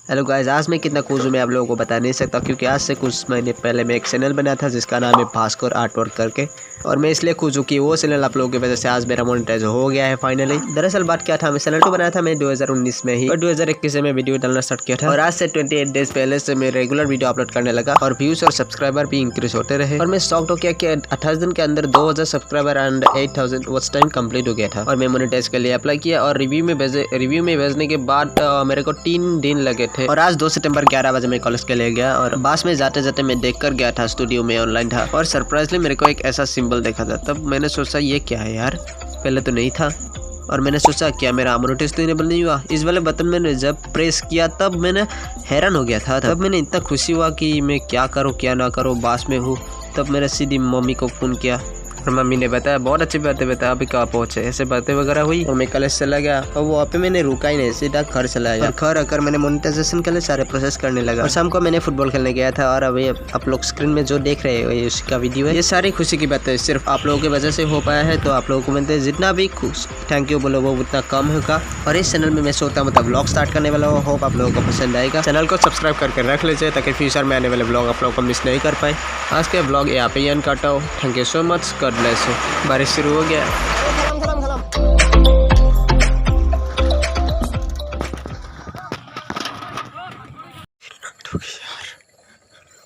Hello guys, आज मैं कितना खुश हूँ मैं आप लोगों को बता नहीं सकता, क्योंकि आज से कुछ महीने पहले मैं एक चैनल बनाया था जिसका नाम है भास्कर आर्टवर्क करके। और मैं इसलिए खुश हूँ कि वो चैनल आप लोगों की वजह से आज मेरा मोनेटाइज हो गया है फाइनली। दरअसल बात क्या था, मैं चैनल तो बनाया था मैं 2019 में ही, और 2021 से मैं वीडियो डालना स्टार्ट किया था। और आज से 28 डेज पहले से मैं रेगुलर वीडियो अपलोड करने लगा और व्यूज और सब्सक्राइबर भी इंक्रीज होते रहे। और मैं शॉक्ड हो गया कि 28 दिन के अंदर 2000 subscriber and 8000 watch time complete हो गया था। और मैं मोनेटाइज के लिए अप्लाई किया और रिव्यू में भेजने के बाद मेरे को 3 दिन लगे थे। और आज 2 सितंबर 11 बजे मैं कॉलेज के लिए गया और बस में जाते जाते मैं देख कर गया था, स्टूडियो में ऑनलाइन था और सरप्राइजली मेरे को एक ऐसा सिंबल देखा था। तब मैंने सोचा ये क्या है यार, पहले तो नहीं था। और मैंने सोचा क्या मेरा मोनेटाइज तो इनेबल नहीं हुआ। इस वाले बटन मैंने जब प्रेस किया तब मैंने हैरान हो गया था। तब मैंने इतना खुशी हुआ कि मैं क्या करूँ क्या ना करूँ, बस में हूँ। तब मैंने सीधी मम्मी को फ़ोन किया और मम्मी ने बताया बहुत अच्छी बातें बताया, अभी कहाँ पहुँचे, ऐसे बातें वगैरह हुई। और मैं कॉलेज चला गया और वहाँ पे मैंने रुका ही नहीं, सीधा घर चला गया। और घर आकर मैंने मोनेटाइजेशन के लिए सारे प्रोसेस करने लगा। और शाम को मैंने फुटबॉल खेलने गया था। और अभी आप लोग स्क्रीन में जो देख रहे हो ये उसका वीडियो है। ये सारी खुशी की बातें सिर्फ आप लोगों की वजह से हो पाया है, तो आप लोगों को मैं जितना भी खुश थैंक यू बोलो वो उतना कम होगा। और इस चैनल में मैं सोचता हूँ मतलब व्लॉग स्टार्ट करने वाला हूँ, होप आप लोगों को पसंद आएगा। चैनल को सब्सक्राइब करके रख लीजिए ताकि फ्यूचर में आने वाले व्लॉग आप लोगों को मिस नहीं कर पाए। आज के व्लॉग यहाँ पे एंड करता हूँ। Thank you so much, God bless you. बारिश शुरू हो गया।